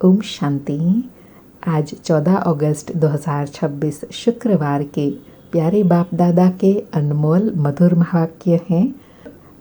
ओम शांति। आज 14 अगस्त 2026 शुक्रवार के प्यारे बाप दादा के अनमोल मधुर महावाक्य हैं।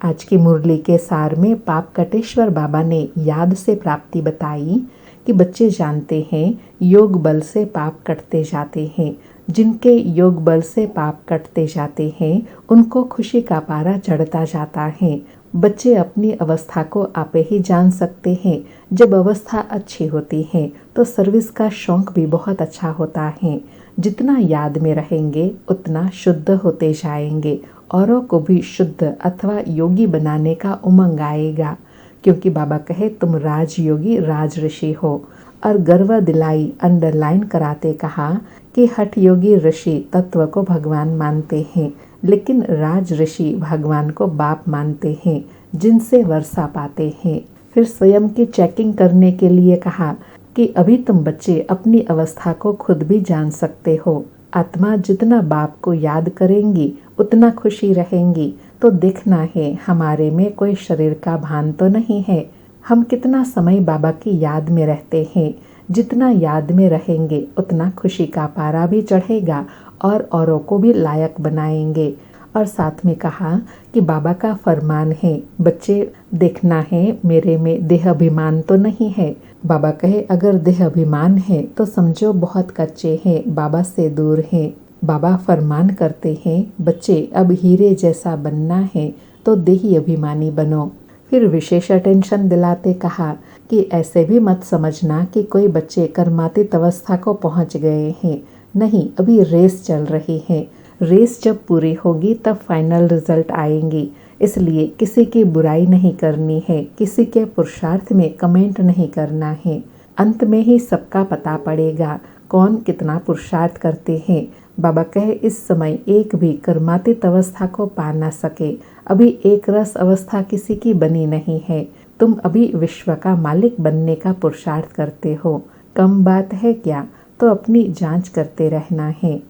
आज की मुरली के सार में पाप कटेश्वर बाबा ने याद से प्राप्ति बताई कि बच्चे जानते हैं योग बल से पाप कटते जाते हैं। जिनके योग बल से पाप कटते जाते हैं उनको खुशी का पारा चढ़ता जाता है। बच्चे अपनी अवस्था को आपे ही जान सकते हैं। जब अवस्था अच्छी होती है तो सर्विस का शौक भी बहुत अच्छा होता है। जितना याद में रहेंगे उतना शुद्ध होते जाएंगे। औरों को भी शुद्ध अथवा योगी बनाने का उमंग आएगा, क्योंकि बाबा कहे तुम राजयोगी राज ऋषि हो। और गर्व दिलाई अंडरलाइन कराते कहा कि हठ योगी ऋषि तत्व को भगवान मानते हैं, लेकिन राज ऋषि भगवान को बाप मानते हैं, जिनसे वर्षा पाते हैं। फिर स्वयं की चेकिंग करने के लिए कहा कि अभी तुम बच्चे अपनी अवस्था को खुद भी जान सकते हो। आत्मा जितना बाप को याद करेंगी उतना खुशी रहेंगी। तो देखना है हमारे में कोई शरीर का भान तो नहीं है। हम कितना समय बाबा की याद में रहते हैं। जितना याद में रहेंगे उतना खुशी का पारा भी चढ़ेगा और औरों को भी लायक बनाएंगे। और साथ में कहा कि बाबा का फरमान है, बच्चे देखना है मेरे में देह अभिमान तो नहीं है। बाबा कहे अगर देह अभिमान है तो समझो बहुत कच्चे हैं, बाबा से दूर हैं। बाबा फरमान करते हैं बच्चे अब हीरे जैसा बनना है तो देही अभिमानी बनो। फिर विशेष अटेंशन दिलाते कहा कि ऐसे भी मत समझना कि कोई बच्चे कर्मातीत अवस्था को पहुंच गए हैं। नहीं, अभी रेस चल रही है। रेस जब पूरी होगी तब फाइनल रिजल्ट आएंगी। इसलिए किसी की बुराई नहीं करनी है, किसी के पुरुषार्थ में कमेंट नहीं करना है। अंत में ही सबका पता पड़ेगा कौन कितना पुरुषार्थ करते हैं। बाबा कहे इस समय एक भी कर्मातीत अवस्था को पा ना सके। अभी एक रस अवस्था किसी की बनी नहीं है। तुम अभी विश्व का मालिक बनने का पुरुषार्थ करते हो। कम बात है क्या? तो अपनी जांच करते रहना है।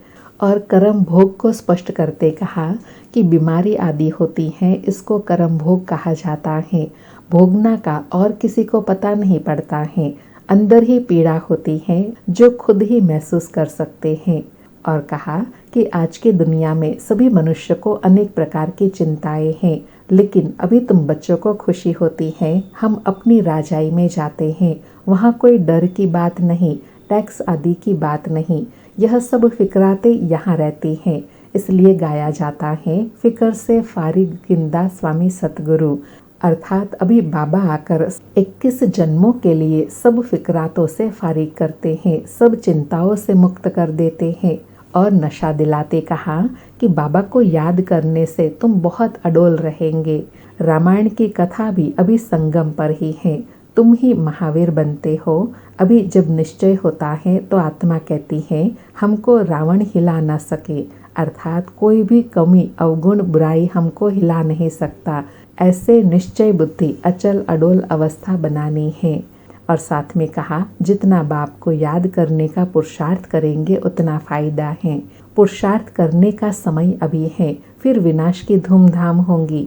और कर्म भोग को स्पष्ट करते कहा कि बीमारी आदि होती है, इसको कर्म भोग कहा जाता है। भोगना का और किसी को पता नहीं पड़ता है। अंदर ही पीड़ा होती है जो खुद ही महसूस कर सकते हैं। और कहा कि आज की दुनिया में सभी मनुष्य को अनेक प्रकार की चिंताएं हैं, लेकिन अभी तुम बच्चों को खुशी होती है। हम अपनी राजाई में जाते हैं, वहाँ कोई डर की बात नहीं, टैक्स आदि की बात नहीं। यह सब फिक्राते यहाँ रहती हैं। इसलिए गाया जाता है फिक्र से फारिग गिंदा स्वामी सतगुरु। अर्थात अभी बाबा आकर 21 जन्मों के लिए सब फिक्रातों से फारिग करते हैं, सब चिंताओं से मुक्त कर देते हैं। और नशा दिलाते कहा कि बाबा को याद करने से तुम बहुत अडोल रहेंगे। रामायण की कथा भी अभी संगम पर ही है। तुम ही महावीर बनते हो। अभी जब निश्चय होता है तो आत्मा कहती है हमको रावण हिला ना सके, अर्थात कोई भी कमी अवगुण बुराई हमको हिला नहीं सकता। ऐसे निश्चय बुद्धि अचल अडोल अवस्था बनानी है। और साथ में कहा जितना बाप को याद करने का पुरुषार्थ करेंगे उतना फायदा है। पुरुषार्थ करने का समय अभी है, फिर विनाश की धूमधाम होंगी।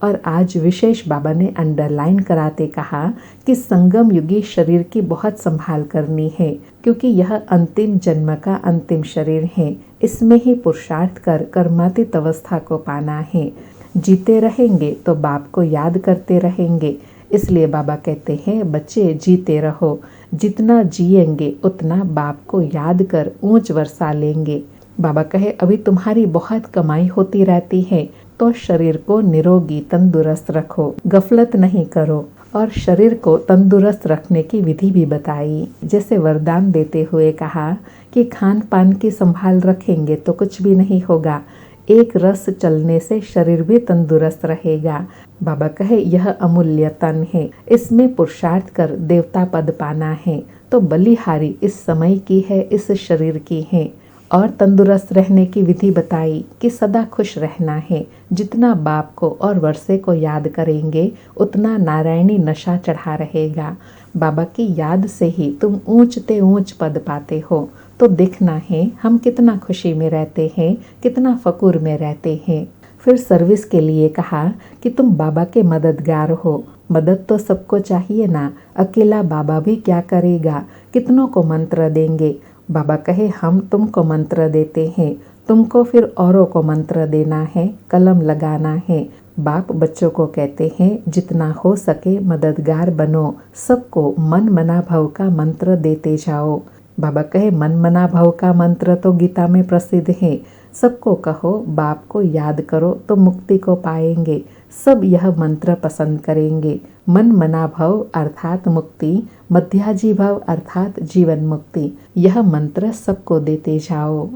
और आज विशेष बाबा ने अंडरलाइन कराते कहा कि संगम युगी शरीर की बहुत संभाल करनी है, क्योंकि यह अंतिम जन्म का अंतिम शरीर है। इसमें ही पुरुषार्थ कर कर्मातीत अवस्था को पाना है। जीते रहेंगे तो बाप को याद करते रहेंगे। इसलिए बाबा कहते हैं बच्चे जीते रहो। जितना जिएंगे उतना बाप को याद कर ऊंच वर्षा लेंगे। बाबा कहे अभी तुम्हारी बहुत कमाई होती रहती है, तो शरीर को निरोगी तंदुरुस्त रखो, गफलत नहीं करो। और शरीर को तंदुरुस्त रखने की विधि भी बताई। जैसे वरदान देते हुए कहा कि खान पान की संभाल रखेंगे तो कुछ भी नहीं होगा। एक रस चलने से शरीर भी तंदुरुस्त रहेगा। बाबा कहे यह अमूल्य तन है, इसमें पुरुषार्थ कर देवता पद पाना है। तो बलिहारी इस समय की है, इस शरीर की है। और तंदुरुस्त रहने की विधि बताई कि सदा खुश रहना है। जितना बाप को और वर्षे को याद करेंगे उतना नारायणी नशा चढ़ा रहेगा। बाबा की याद से ही तुम ऊंचते ऊंच पद पाते हो। तो देखना है हम कितना खुशी में रहते हैं, कितना फकुर में रहते हैं। फिर सर्विस के लिए कहा कि तुम बाबा के मददगार हो, मदद तो सबको चाहिए ना, अकेला बाबा भी क्या करेगा, कितनों को मंत्र देंगे। बाबा कहे हम तुमको मंत्र देते हैं, तुमको फिर औरों को मंत्र देना है, कलम लगाना है। बाप बच्चों को कहते हैं जितना हो सके मददगार बनो, सबको मन मना भव का मंत्र देते जाओ। बाबा कहे मन मना भव का मंत्र तो गीता में प्रसिद्ध है, सबको कहो बाप को याद करो तो मुक्ति को पाएंगे। सब यह मंत्र पसंद करेंगे। मन मना भव अर्थात मुक्ति, मध्याजी भव अर्थात जीवन मुक्ति, यह मंत्र सबको देते जाओ।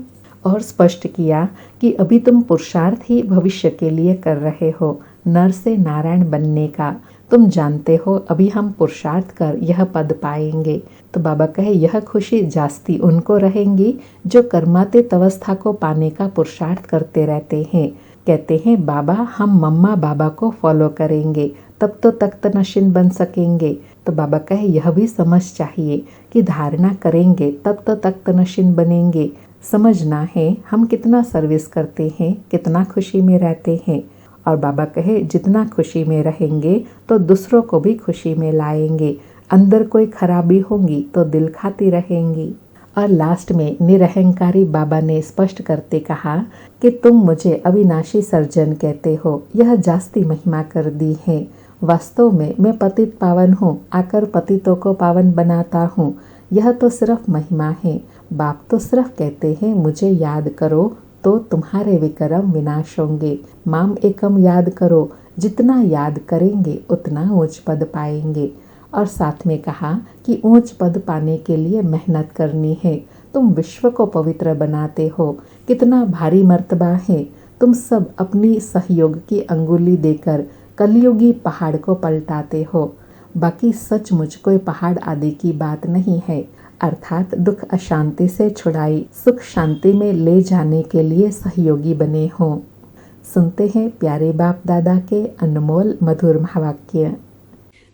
और स्पष्ट किया कि अभी तुम पुरुषार्थ ही भविष्य के लिए कर रहे हो, नर से नारायण बनने का। तुम जानते हो अभी हम पुरुषार्थ कर यह पद पाएंगे। तो बाबा कहे यह खुशी जास्ती उनको रहेंगी जो कर्मातीत अवस्था को पाने का पुरुषार्थ करते रहते हैं। कहते हैं बाबा हम मम्मा बाबा को फॉलो करेंगे, तब तो तख्त नशीन बन सकेंगे। तो बाबा कहे यह भी समझ चाहिए कि धारणा करेंगे तब तो तख्त नशीन बनेंगे। समझना है हम कितना सर्विस करते हैं, कितना खुशी में रहते हैं। और बाबा कहे जितना खुशी में रहेंगे तो दूसरों को भी खुशी में लाएंगे। अंदर कोई खराबी होगी तो दिल खाती रहेंगी। और लास्ट में निरहंकारी बाबा ने स्पष्ट करते कहा कि तुम मुझे अविनाशी सर्जन कहते हो, यह जास्ती महिमा कर दी है। वास्तव में मैं पतित पावन हूँ, आकर पतितों को पावन बनाता हूँ। यह तो सिर्फ महिमा है। बाप तो सिर्फ कहते हैं मुझे याद करो तो तुम्हारे विक्रम विनाश होंगे। माम एकम याद करो, जितना याद करेंगे उतना ऊंच पद पाएंगे। और साथ में कहा कि ऊंच पद पाने के लिए मेहनत करनी है। तुम विश्व को पवित्र बनाते हो, कितना भारी मर्तबा है। तुम सब अपनी सहयोग की अंगुली देकर कलयुगी पहाड़ को पलटाते हो। बाकी सचमुच कोई पहाड़ आदि की बात नहीं है, अर्थात दुख अशांति से छुड़ाई सुख शांति में ले जाने के लिए सहयोगी बने हो। सुनते हैं प्यारे बाप दादा के अनमोल मधुर महावाक्य।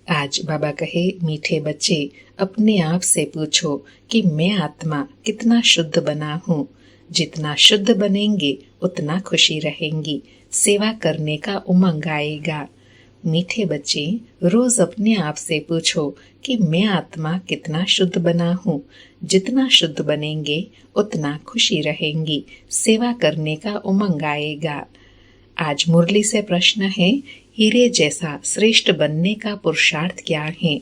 आज बाबा कहे मीठे बच्चे अपने आप से पूछो कि मैं आत्मा कितना शुद्ध बना हूँ। जितना शुद्ध बनेंगे उतना खुशी रहेंगी, सेवा करने का उमंग आएगा। मीठे बच्चे रोज अपने आप से पूछो कि मैं आत्मा कितना शुद्ध बना हूँ। जितना शुद्ध बनेंगे उतना खुशी रहेंगी, सेवा करने का उमंग आएगा। आज मुरली से प्रश्न है, हीरे जैसा श्रेष्ठ बनने का पुरुषार्थ क्या है?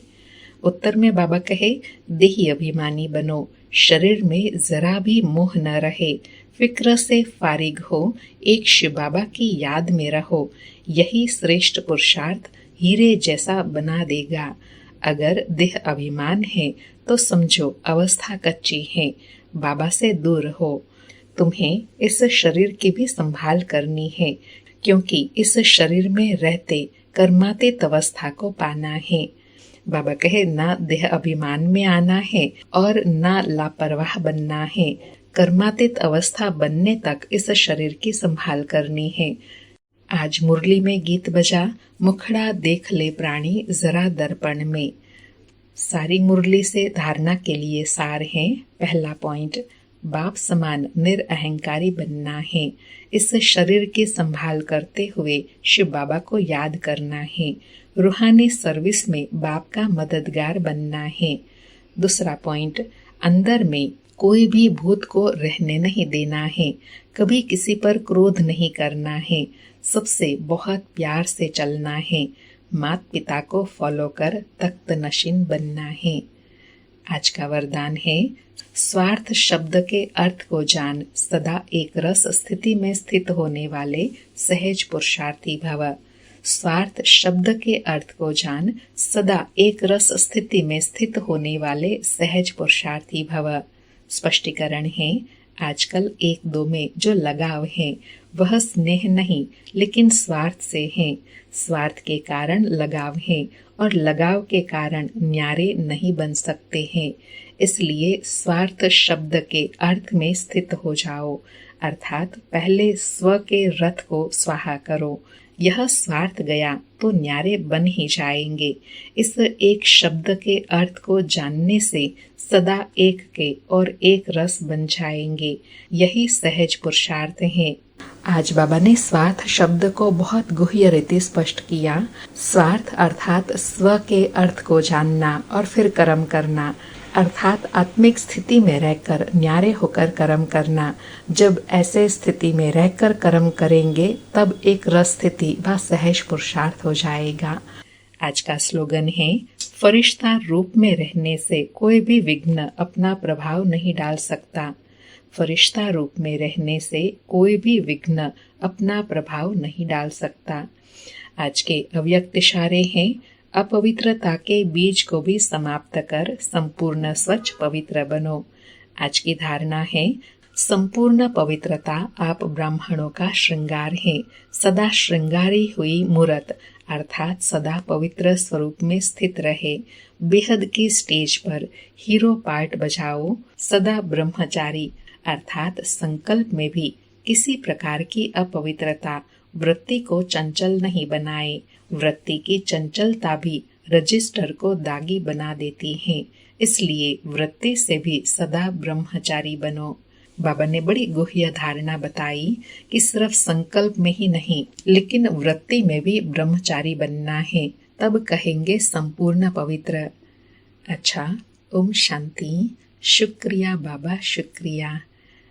उत्तर में बाबा कहे देही अभिमानी बनो, शरीर में जरा भी मोह न रहे, फिक्र से फारिग हो, एक शिव बाबा की याद में रहो। यही श्रेष्ठ पुरुषार्थ हीरे जैसा बना देगा। अगर देह अभिमान है तो समझो अवस्था कच्ची है, बाबा से दूर हो। तुम्हें इस शरीर की भी संभाल करनी है, क्योंकि इस शरीर में रहते कर्मातीत अवस्था को पाना है। बाबा कहे ना देह अभिमान में आना है और ना लापरवाह बनना है। कर्मातीत अवस्था बनने तक इस शरीर की संभाल करनी है। आज मुरली में गीत बजा, मुखड़ा देख ले प्राणी जरा दर्पण में। सारी मुरली से धारणा के लिए सार है। पहला पॉइंट, बाप समान निरअहंकारी बनना है। इस शरीर की संभाल करते हुए शिव बाबा को याद करना है। रूहानी सर्विस में बाप का मददगार बनना है। दूसरा पॉइंट, अंदर में कोई भी भूत को रहने नहीं देना है। कभी किसी पर क्रोध नहीं करना है। सबसे बहुत प्यार से चलना है। माता पिता को फॉलो कर तख्त नशीन बनना है। आज का वरदान है, स्वार्थ शब्द के अर्थ को जान, सदा एक रस स्थिति में स्थित होने वाले सहज पुरुषार्थी भव। स्वार्थ शब्द के अर्थ को जान, सदा एक रस स्थिति में स्थित होने वाले सहज पुरुषार्थी भव। स्पष्टीकरण है, आजकल एक दो में जो लगाव है वह स्नेह नहीं लेकिन स्वार्थ से है। स्वार्थ के कारण लगाव है और लगाव के कारण न्यारे नहीं बन सकते हैं। इसलिए स्वार्थ शब्द के अर्थ में स्थित हो जाओ, अर्थात पहले स्व के रथ को स्वाहा करो। यह स्वार्थ गया तो न्यारे बन ही जाएंगे। इस एक शब्द के अर्थ को जानने से सदा एक के और एक रस बन जाएंगे। यही सहज पुरुषार्थ है। आज बाबा ने स्वार्थ शब्द को बहुत गुह्य रीति स्पष्ट किया। स्वार्थ अर्थात स्व के अर्थ को जानना और फिर कर्म करना, अर्थात आत्मिक स्थिति में रहकर न्यारे होकर कर्म करना। जब ऐसे स्थिति में रहकर कर्म करेंगे तब एक रस स्थिति व सहज पुरुषार्थ हो जाएगा। आज का स्लोगन है, फरिश्ता रूप में रहने से कोई भी विघ्न अपना प्रभाव नहीं डाल सकता। फरिश्ता रूप में रहने से कोई भी विघ्न अपना प्रभाव नहीं डाल सकता। आज के अव्यक्त इशारे हैं, अपवित्रता के बीज को भी समाप्त कर संपूर्ण स्वच्छ पवित्र बनो। आज की धारणा है, संपूर्ण पवित्रता आप ब्राह्मणों का श्रृंगार है। सदा श्रृंगारी हुई मूर्त अर्थात सदा पवित्र स्वरूप में स्थित रहे। बेहद की स्टेज पर हीरो पार्ट बजाओ। सदा ब्रह्मचारी अर्थात संकल्प में भी किसी प्रकार की अपवित्रता वृत्ति को चंचल नहीं बनाए। वृत्ति की चंचलता भी रजिस्टर को दागी बना देती है, इसलिए वृत्ति से भी सदा ब्रह्मचारी बनो। बाबा ने बड़ी गुह्य धारणा बताई कि सिर्फ संकल्प में ही नहीं लेकिन वृत्ति में भी ब्रह्मचारी बनना है, तब कहेंगे संपूर्ण पवित्र। अच्छा, ओम शांति। शुक्रिया बाबा, शुक्रिया।